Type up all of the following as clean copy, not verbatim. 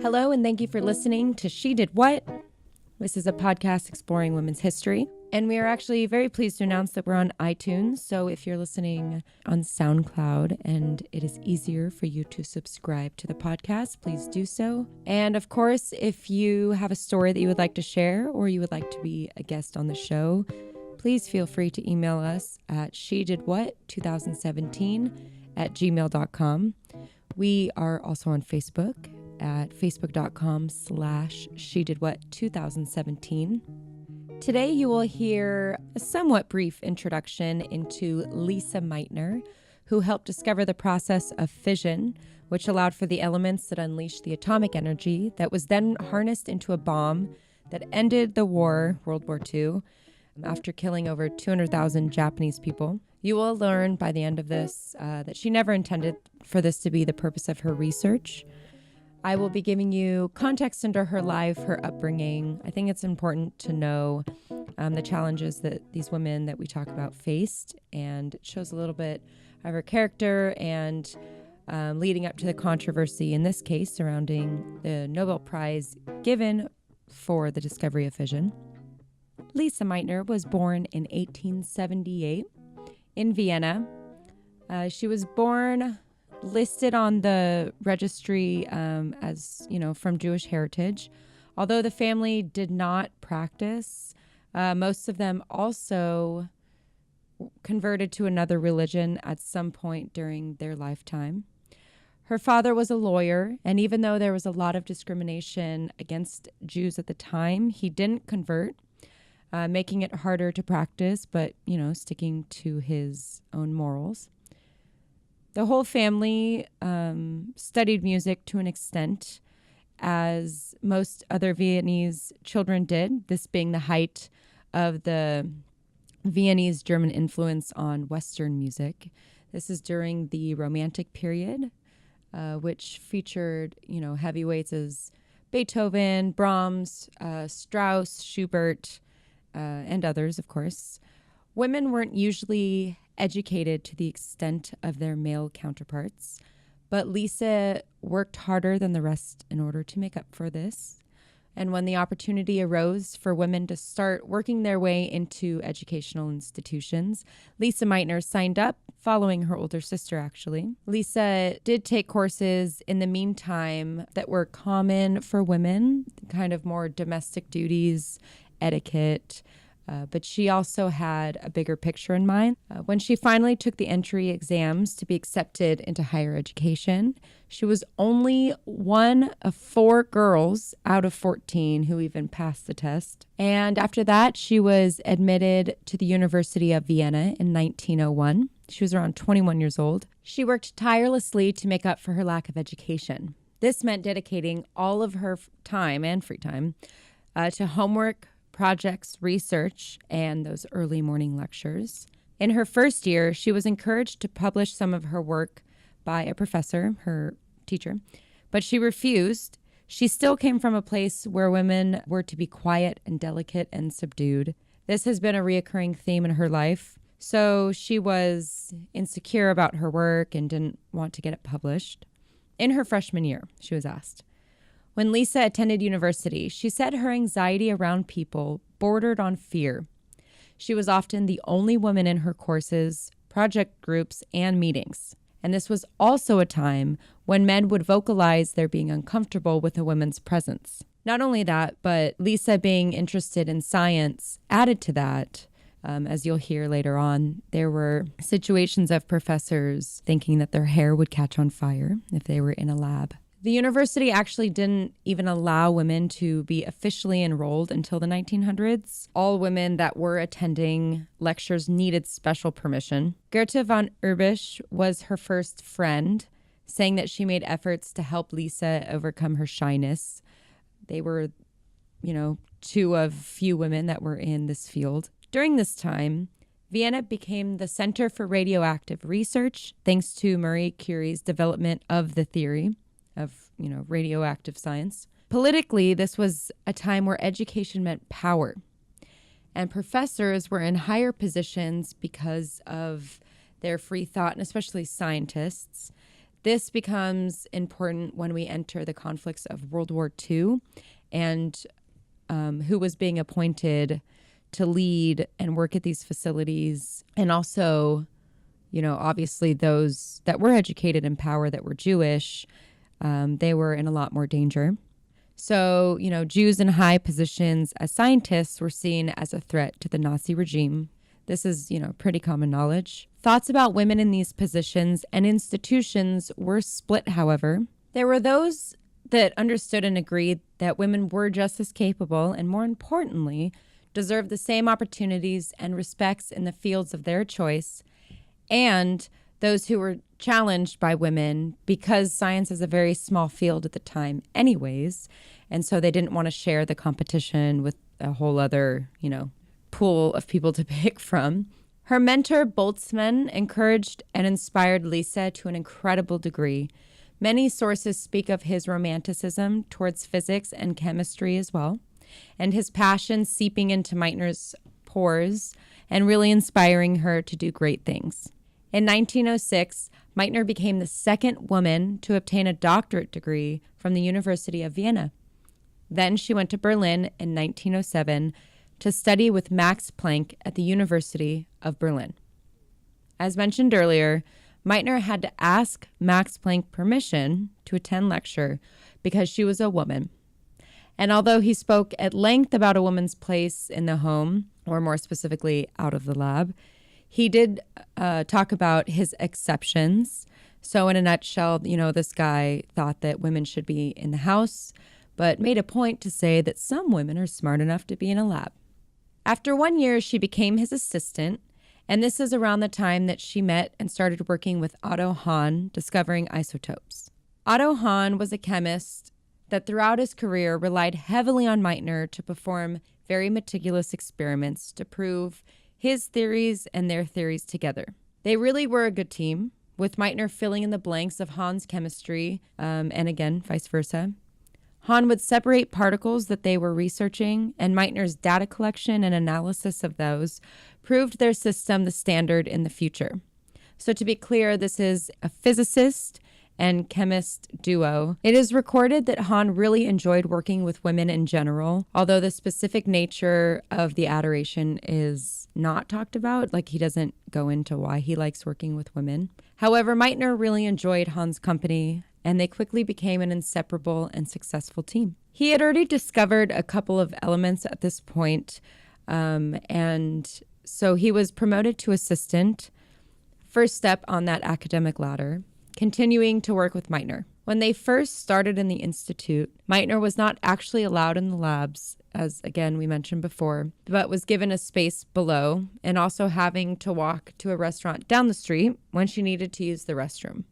Hello, and thank you for listening to She Did What? This is a podcast exploring women's history. And we are actually very pleased to announce that we're on iTunes. So if you're listening on SoundCloud and it is easier for you to subscribe to the podcast, please do so. And of course, if you have a story that you would like to share or you would like to be a guest on the show, please feel free to email us at shedidwhat2017@gmail.com. We are also on Facebook at facebook.com/shedidwhat2017. Today you will hear a somewhat brief introduction into Lise Meitner, who helped discover the process of fission, which allowed for the elements that unleashed the atomic energy that was then harnessed into a bomb that ended the war, World War II, after killing over 200,000 Japanese people. You will learn by the end of this that she never intended for this to be the purpose of her research. I will be giving you context into her life, her upbringing. I think it's important to know the challenges that these women that we talk about faced, and it shows a little bit of her character and leading up to the controversy in this case surrounding the Nobel Prize given for the discovery of fission. Lise Meitner was born in 1878 in Vienna. She was born listed on the registry as, from Jewish heritage. Although the family did not practice, most of them also converted to another religion at some point during their lifetime. Her father was a lawyer, and even though there was a lot of discrimination against Jews at the time, he didn't convert, making it harder to practice, but, sticking to his own morals. The whole family studied music to an extent, as most other Viennese children did, this being the height of the Viennese German influence on Western music. This is during the Romantic period, which featured, heavyweights as Beethoven, Brahms, Strauss, Schubert, and others, of course. Women weren't usually educated to the extent of their male counterparts, but Lise worked harder than the rest in order to make up for this. And when the opportunity arose for women to start working their way into educational institutions, Lise Meitner signed up, following her older sister, actually. Lise did take courses in the meantime that were common for women, kind of more domestic duties, etiquette, but she also had a bigger picture in mind. When she finally took the entry exams to be accepted into higher education, she was only one of 4 girls out of 14 who even passed the test. And after that, she was admitted to the University of Vienna in 1901. She was around 21 years old. She worked tirelessly to make up for her lack of education. This meant dedicating all of her time and free time to homework, projects, research, and those early morning lectures. In her first year, she was encouraged to publish some of her work by a professor, her teacher, but she refused. She still came from a place where women were to be quiet and delicate and subdued. This has been a reoccurring theme in her life. So she was insecure about her work and didn't want to get it published. In her freshman year, she was asked. When Lise attended university, she said her anxiety around people bordered on fear. She was often the only woman in her courses, project groups, and meetings. And this was also a time when men would vocalize their being uncomfortable with a woman's presence. Not only that, but Lise being interested in science added to that. As you'll hear later on, there were situations of professors thinking that their hair would catch on fire if they were in a lab. The university actually didn't even allow women to be officially enrolled until the 1900s. All women that were attending lectures needed special permission. Goethe von Urbisch was her first friend, saying that she made efforts to help Lise overcome her shyness. They were, 2 of few women that were in this field. During this time, Vienna became the center for radioactive research, thanks to Marie Curie's development of the theory of, radioactive science. Politically, this was a time where education meant power, and professors were in higher positions because of their free thought, and especially scientists. This becomes important when we enter the conflicts of World War II and who was being appointed to lead and work at these facilities. And also, obviously those that were educated in power that were Jewish, they were in a lot more danger. So, Jews in high positions as scientists were seen as a threat to the Nazi regime. This is, pretty common knowledge. Thoughts about women in these positions and institutions were split, however. There were those that understood and agreed that women were just as capable and, more importantly, deserved the same opportunities and respects in the fields of their choice, and those who were challenged by women because science is a very small field at the time anyways, and so they didn't want to share the competition with a whole other, pool of people to pick from. Her mentor, Boltzmann, encouraged and inspired Lise to an incredible degree. Many sources speak of his romanticism towards physics and chemistry as well, and his passion seeping into Meitner's pores and really inspiring her to do great things. In 1906, Meitner became the second woman to obtain a doctorate degree from the University of Vienna. Then she went to Berlin in 1907 to study with Max Planck at the University of Berlin. As mentioned earlier, Meitner had to ask Max Planck permission to attend lecture because she was a woman. And although he spoke at length about a woman's place in the home, or more specifically out of the lab, he did talk about his exceptions. So in a nutshell, this guy thought that women should be in the house, but made a point to say that some women are smart enough to be in a lab. After 1 year, she became his assistant, and this is around the time that she met and started working with Otto Hahn, discovering isotopes. Otto Hahn was a chemist that throughout his career relied heavily on Meitner to perform very meticulous experiments to prove his theories and their theories together. They really were a good team, with Meitner filling in the blanks of Hahn's chemistry, and again, vice versa. Hahn would separate particles that they were researching, and Meitner's data collection and analysis of those proved their system the standard in the future. So to be clear, this is a physicist and chemist duo. It is recorded that Hahn really enjoyed working with women in general, although the specific nature of the adoration is not talked about. Like, he doesn't go into why he likes working with women. However, Meitner really enjoyed Hahn's company, and they quickly became an inseparable and successful team. He had already discovered a couple of elements at this point, and so he was promoted to assistant, first step on that academic ladder, continuing to work with Meitner. When they first started in the institute, Meitner was not actually allowed in the labs, as again we mentioned before, but was given a space below, and also having to walk to a restaurant down the street when she needed to use the restroom.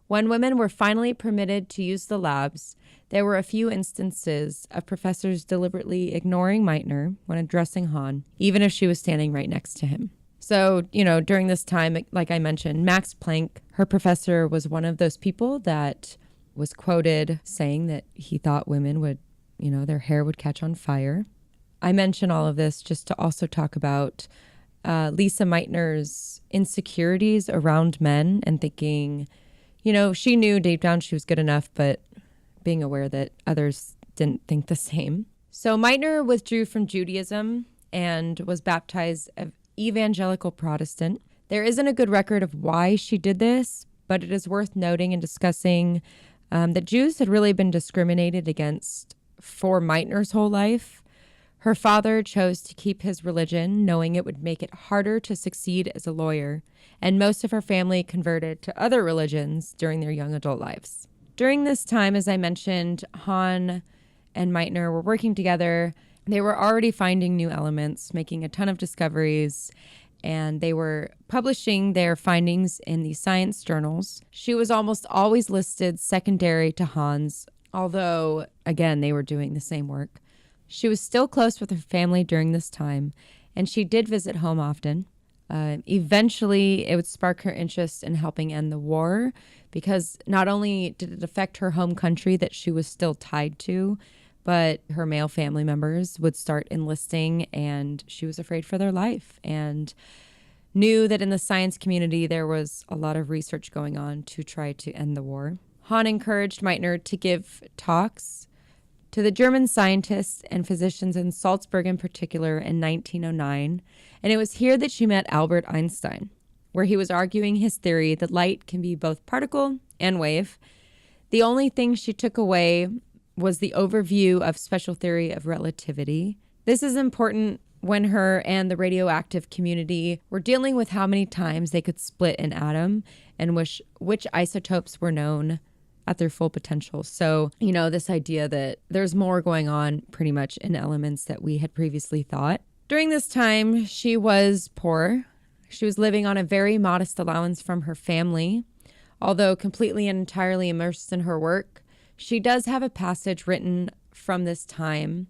When women were finally permitted to use the labs, there were a few instances of professors deliberately ignoring Meitner when addressing Hahn, even if she was standing right next to him. So, during this time, like I mentioned, Max Planck, her professor, was one of those people that was quoted saying that he thought women would, their hair would catch on fire. I mention all of this just to also talk about Lise Meitner's insecurities around men and thinking, she knew deep down she was good enough, but being aware that others didn't think the same. So Meitner withdrew from Judaism and was baptized as evangelical Protestant. There isn't a good record of why she did this, but it is worth noting and discussing that Jews had really been discriminated against for Meitner's whole life. Her father chose to keep his religion, knowing it would make it harder to succeed as a lawyer, and most of her family converted to other religions during their young adult lives. During this time, as I mentioned, Hahn and Meitner were working together. They were already finding new elements, making a ton of discoveries, and they were publishing their findings in the science journals. She was almost always listed secondary to Hahn's, although, again, they were doing the same work. She was still close with her family during this time, and she did visit home often. Eventually, it would spark her interest in helping end the war, because not only did it affect her home country that she was still tied to, but her male family members would start enlisting, and she was afraid for their life. And, knew that in the science community there was a lot of research going on to try to end the war. Hahn encouraged Meitner to give talks to the German scientists and physicians in Salzburg in particular in 1909, and it was here that she met Albert Einstein, where he was arguing his theory that light can be both particle and wave. The only thing she took away was the overview of special theory of relativity. This is important when her and the radioactive community were dealing with how many times they could split an atom and which isotopes were known at their full potential. So, this idea that there's more going on pretty much in elements that we had previously thought. During this time, she was poor. She was living on a very modest allowance from her family. Although completely and entirely immersed in her work, she does have a passage written from this time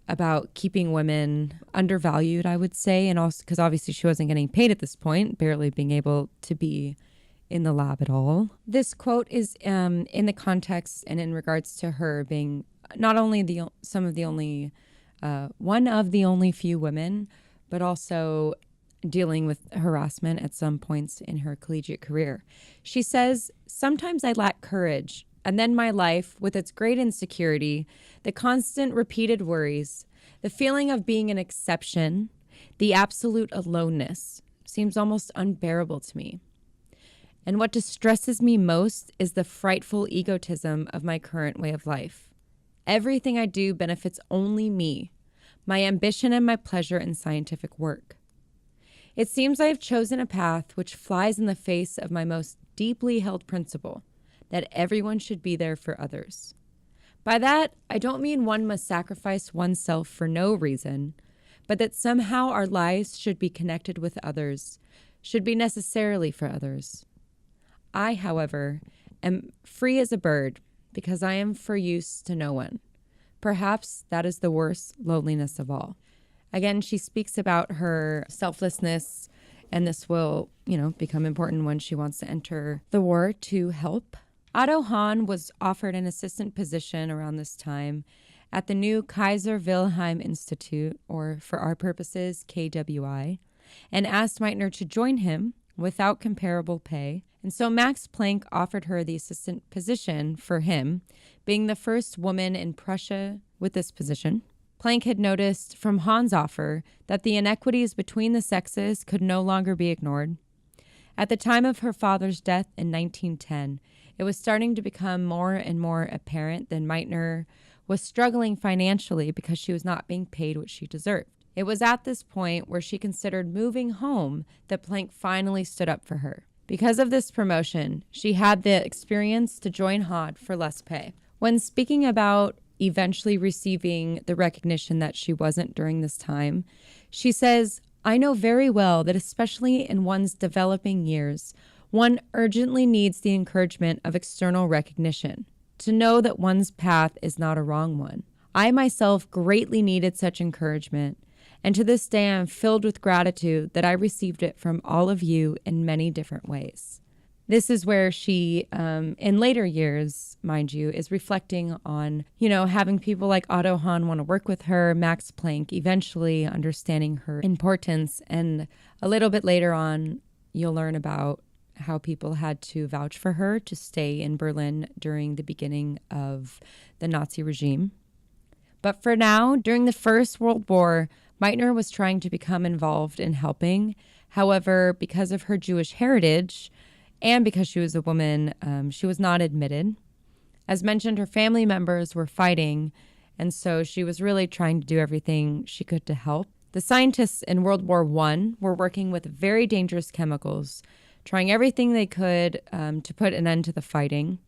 about keeping women undervalued, I would say, and also because obviously she wasn't getting paid at this point, barely being able to be in the lab at all. This quote is in the context and in regards to her being not only one of the only few women, but also dealing with harassment at some points in her collegiate career. She says, "Sometimes I lack courage, and then my life, with its great insecurity, the constant repeated worries, the feeling of being an exception, the absolute aloneness, seems almost unbearable to me. And what distresses me most is the frightful egotism of my current way of life. Everything I do benefits only me, my ambition and my pleasure in scientific work. It seems I have chosen a path which flies in the face of my most deeply held principle, that everyone should be there for others. By that, I don't mean one must sacrifice oneself for no reason, but that somehow our lives should be connected with others, should be necessarily for others. I, however, am free as a bird because I am for use to no one. Perhaps that is the worst loneliness of all." Again, she speaks about her selflessness, and this will, become important when she wants to enter the war to help. Otto Hahn was offered an assistant position around this time at the new Kaiser Wilhelm Institute, or for our purposes, KWI, and asked Meitner to join him without comparable pay. And so Max Planck offered her the assistant position for him, being the first woman in Prussia with this position. Planck had noticed from Hahn's offer that the inequities between the sexes could no longer be ignored. At the time of her father's death in 1910, it was starting to become more and more apparent that Meitner was struggling financially because she was not being paid what she deserved. It was at this point where she considered moving home that Planck finally stood up for her. Because of this promotion, she had the experience to join Hahn for less pay. When speaking about eventually receiving the recognition that she wasn't during this time, she says, "I know very well that especially in one's developing years, one urgently needs the encouragement of external recognition, to know that one's path is not a wrong one. I myself greatly needed such encouragement, and to this day I am filled with gratitude that I received it from all of you in many different ways." This is where she, in later years, mind you, is reflecting on, having people like Otto Hahn want to work with her, Max Planck eventually understanding her importance. And a little bit later on, you'll learn about how people had to vouch for her to stay in Berlin during the beginning of the Nazi regime. But for now, during the First World War, Meitner was trying to become involved in helping. However, because of her Jewish heritage and because she was a woman, she was not admitted. As mentioned, her family members were fighting, and so she was really trying to do everything she could to help. The scientists in World War I were working with very dangerous chemicals, trying everything they could to put an end to the fighting.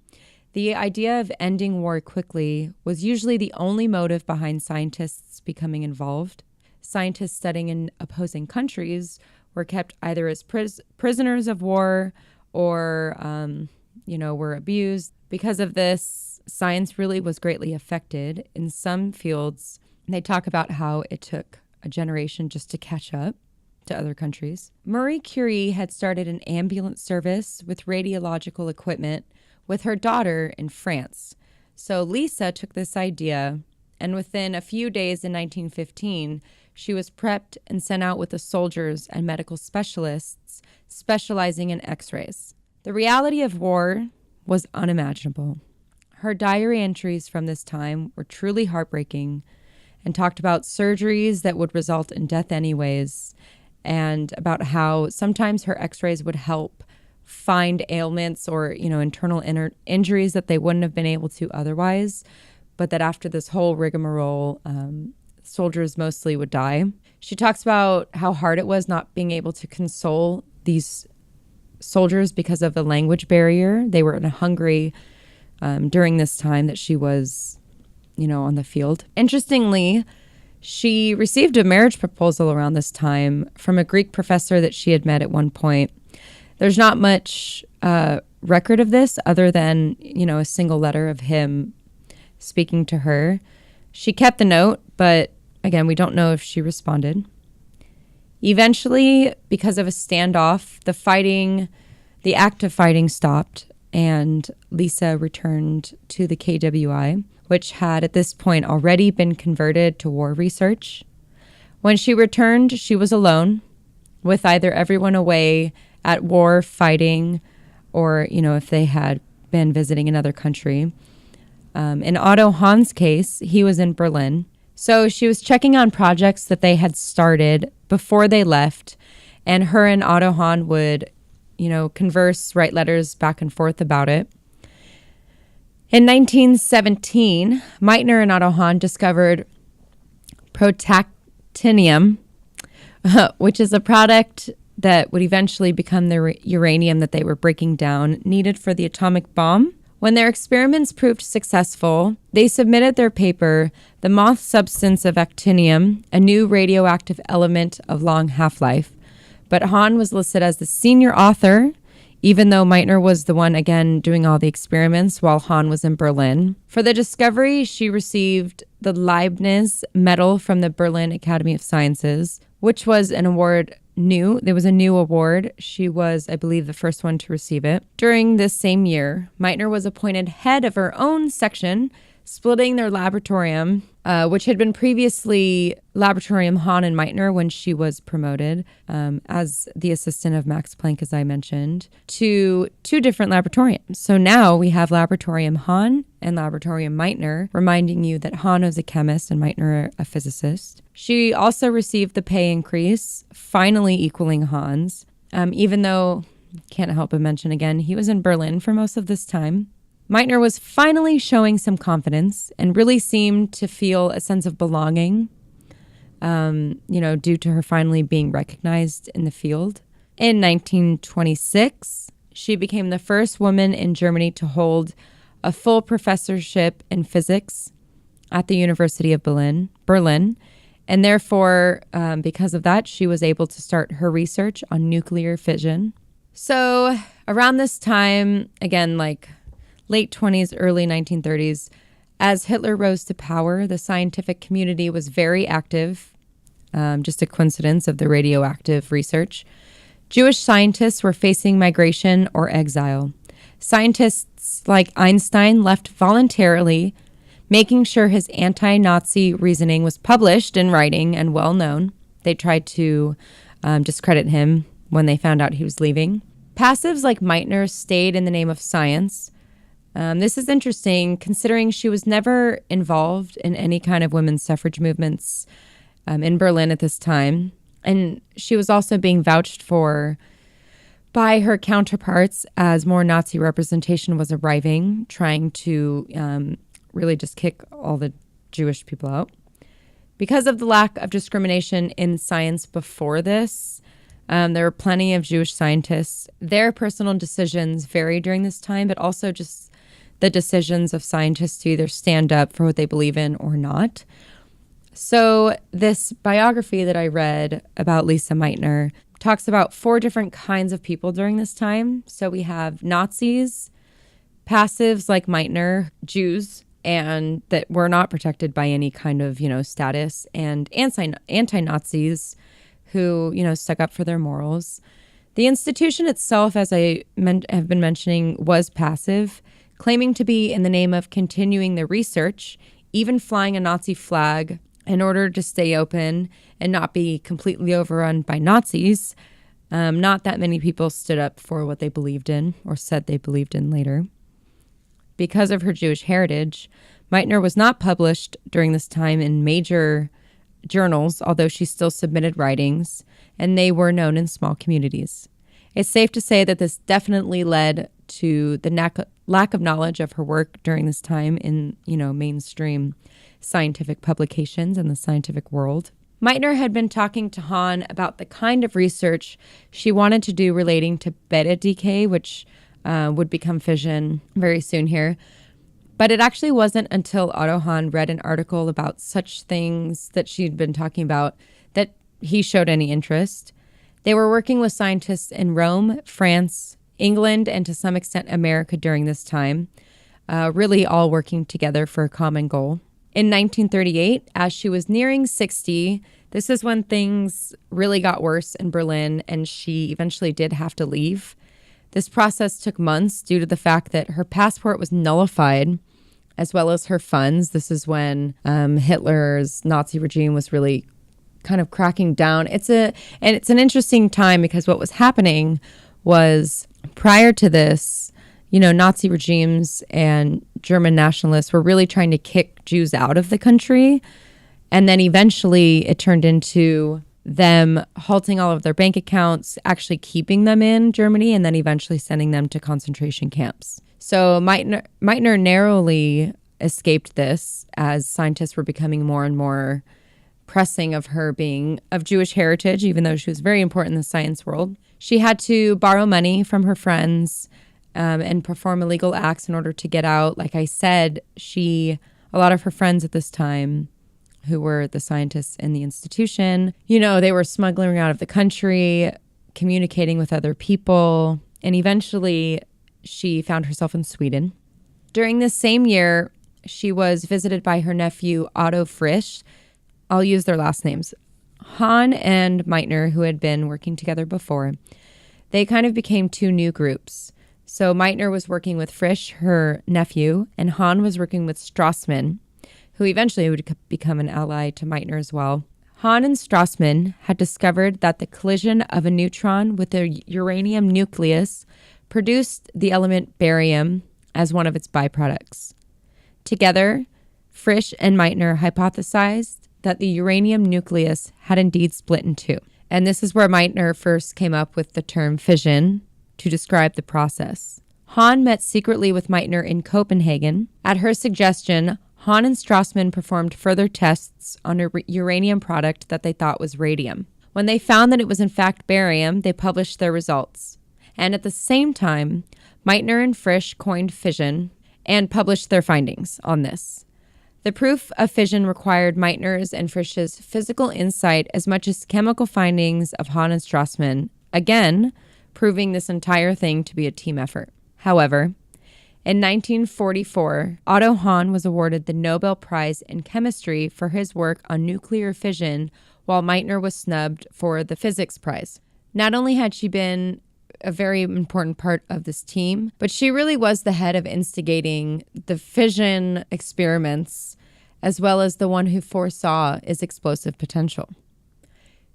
The idea of ending war quickly was usually the only motive behind scientists becoming involved. Scientists studying in opposing countries were kept either as prisoners of war or, were abused. Because of this, science really was greatly affected. In some fields, they talk about how it took a generation just to catch up to other countries. Marie Curie had started an ambulance service with radiological equipment with her daughter in France. So Lise took this idea, and within a few days in 1915, she was prepped and sent out with the soldiers and medical specialists specializing in x-rays. The reality of war was unimaginable. Her diary entries from this time were truly heartbreaking and talked about surgeries that would result in death anyways, and about how sometimes her x-rays would help find ailments or, internal injuries that they wouldn't have been able to otherwise, but that after this whole rigmarole, soldiers mostly would die. She talks about how hard it was not being able to console these soldiers because of the language barrier. They were in Hungary during this time that she was, on the field. Interestingly, she received a marriage proposal around this time from a Greek professor that she had met at one point. There's not much record of this other than, a single letter of him speaking to her. She kept the note, but again, we don't know if she responded. Eventually, because of a standoff, the act of fighting stopped, and Lise returned to the KWI, which had at this point already been converted to war research. When she returned, she was alone, with either everyone away at war fighting or, if they had been visiting another country. In Otto Hahn's case, he was in Berlin. So she was checking on projects that they had started before they left, and her and Otto Hahn would, converse, write letters back and forth about it. In 1917, Meitner and Otto Hahn discovered protactinium, which is a product that would eventually become the uranium that they were breaking down, needed for the atomic bomb. When their experiments proved successful, they submitted their paper, The Moth Substance of Actinium, a New Radioactive Element of Long Half-Life. But Hahn was listed as the senior author, even though Meitner was the one, again, doing all the experiments while Hahn was in Berlin. For the discovery, she received the Leibniz Medal from the Berlin Academy of Sciences, which was an award new. There was a new award. She was, I believe, the first one to receive it. During this same year, Meitner was appointed head of her own section, splitting their laboratorium, which had been previously Laboratorium Hahn and Meitner when she was promoted as the assistant of Max Planck, as I mentioned, to two different laboratoriums. So now we have Laboratorium Hahn and Laboratorium Meitner, reminding you that Hahn was a chemist and Meitner a physicist. She also received the pay increase, finally equaling Hahn's, even though, can't help but mention again, he was in Berlin for most of this time. Meitner was finally showing some confidence and really seemed to feel a sense of belonging, due to her finally being recognized in the field. In 1926, she became the first woman in Germany to hold a full professorship in physics at the University of Berlin. And therefore, because of that, she was able to start her research on nuclear fission. So around this time, again, late 20s, early 1930s, as Hitler rose to power, the scientific community was very active, just a coincidence of the radioactive research. Jewish scientists were facing migration or exile. Scientists like Einstein left voluntarily, making sure his anti-Nazi reasoning was published in writing and well known. They tried to discredit him when they found out he was leaving. Passives like Meitner stayed in the name of science. This is interesting considering she was never involved in any kind of women's suffrage movements in Berlin at this time. And she was also being vouched for by her counterparts as more Nazi representation was arriving, trying to really just kick all the Jewish people out. Because of the lack of discrimination in science before this, there were plenty of Jewish scientists. Their personal decisions varied during this time, but also just the decisions of scientists to either stand up for what they believe in or not. So this biography that I read about Lise Meitner talks about 4 different kinds of people during this time. So we have Nazis, passives like Meitner, Jews, and that were not protected by any kind of, status, and anti-Nazis who, stuck up for their morals. The institution itself, as I have been mentioning, was passive, claiming to be in the name of continuing the research, even flying a Nazi flag in order to stay open and not be completely overrun by Nazis. Not that many people stood up for what they believed in or said they believed in later. Because of her Jewish heritage, Meitner was not published during this time in major journals, although she still submitted writings, and they were known in small communities. It's safe to say that this definitely led to the lack of knowledge of her work during this time in, mainstream scientific publications in the scientific world. Meitner had been talking to Hahn about the kind of research she wanted to do relating to beta decay, which would become fission very soon here. But it actually wasn't until Otto Hahn read an article about such things that she'd been talking about that he showed any interest. They were working with scientists in Rome, France, England, and to some extent America during this time, really all working together for a common goal. In 1938, as she was nearing 60, this is when things really got worse in Berlin, and she eventually did have to leave. This process took months due to the fact that her passport was nullified, as well as her funds. This is when Hitler's Nazi regime was really kind of cracking down. It's an interesting time because what was happening was prior to this, Nazi regimes and German nationalists were really trying to kick Jews out of the country. And then eventually it turned into them halting all of their bank accounts, actually keeping them in Germany, and then eventually sending them to concentration camps. So Meitner narrowly escaped this as scientists were becoming more and more pressing of her being of Jewish heritage, even though she was very important in the science world. She had to borrow money from her friends and perform illegal acts in order to get out. Like I said, a lot of her friends at this time who were the scientists in the institution, they were smuggling out of the country, communicating with other people, and eventually she found herself in Sweden. During this same year, she was visited by her nephew, Otto Frisch. I'll use their last names. Hahn and Meitner, who had been working together before, they kind of became two new groups. So Meitner was working with Frisch, her nephew, and Hahn was working with Strassmann, who eventually would become an ally to Meitner as well. Hahn and Strassmann had discovered that the collision of a neutron with a uranium nucleus produced the element barium as one of its byproducts. Together, Frisch and Meitner hypothesized that the uranium nucleus had indeed split in two. And this is where Meitner first came up with the term fission to describe the process. Hahn met secretly with Meitner in Copenhagen. At her suggestion, Hahn and Strassmann performed further tests on a uranium product that they thought was radium. When they found that it was in fact barium, they published their results. And at the same time, Meitner and Frisch coined fission and published their findings on this. The proof of fission required Meitner's and Frisch's physical insight as much as chemical findings of Hahn and Strassmann, again, proving this entire thing to be a team effort. However, in 1944, Otto Hahn was awarded the Nobel Prize in Chemistry for his work on nuclear fission, while Meitner was snubbed for the Physics Prize. Not only had she been a very important part of this team, but she really was the head of instigating the fission experiments, as well as the one who foresaw its explosive potential.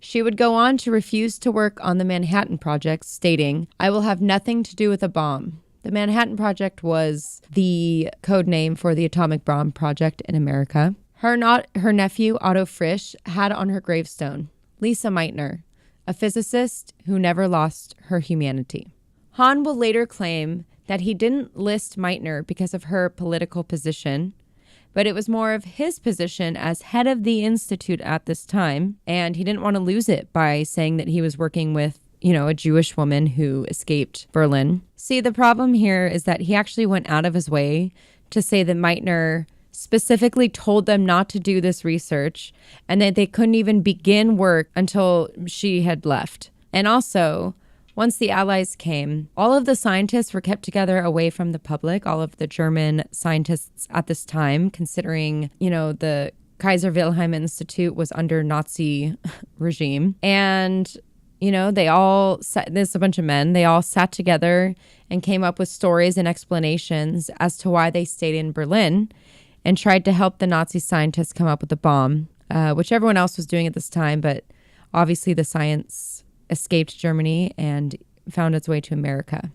She would go on to refuse to work on the Manhattan Project, stating, "I will have nothing to do with a bomb." The Manhattan Project was the code name for the atomic bomb project in America. Her nephew, Otto Frisch, had on her gravestone, Lise Meitner, a physicist who never lost her humanity. Hahn will later claim that he didn't list Meitner because of her political position, but it was more of his position as head of the institute at this time, and he didn't want to lose it by saying that he was working with a Jewish woman who escaped Berlin. See, the problem here is that he actually went out of his way to say that Meitner specifically told them not to do this research and that they couldn't even begin work until she had left. And also, once the Allies came, all of the scientists were kept together away from the public, all of the German scientists at this time, considering, the Kaiser Wilhelm Institute was under Nazi regime. And they all sat, there's a bunch of men, they all sat together and came up with stories and explanations as to why they stayed in Berlin and tried to help the Nazi scientists come up with a bomb. which everyone else was doing at this time, but obviously the science escaped Germany and found its way to America.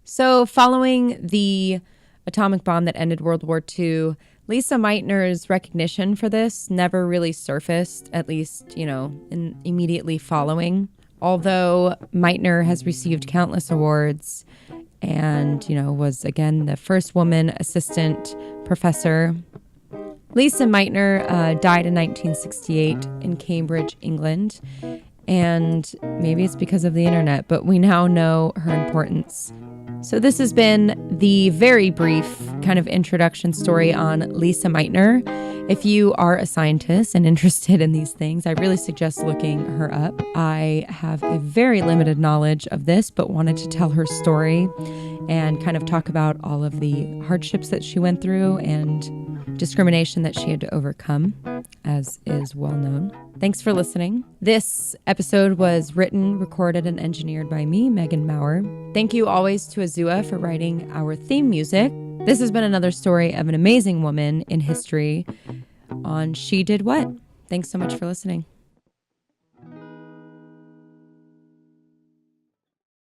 So following the atomic bomb that ended World War II, Lise Meitner's recognition for this never really surfaced, at least, immediately following. Although Meitner has received countless awards and, was again the first woman assistant professor. Lise Meitner died in 1968 in Cambridge, England. And maybe it's because of the internet, but we now know her importance. So this has been the very brief kind of introduction story on Lise Meitner. If you are a scientist and interested in these things, I really suggest looking her up. I have a very limited knowledge of this, but wanted to tell her story and kind of talk about all of the hardships that she went through and discrimination that she had to overcome, as is well known. Thanks for listening. This episode was written, recorded, and engineered by me, Megan Maurer. Thank you always to Azua for writing our theme music. This has been another story of an amazing woman in history on She Did What. Thanks so much for listening.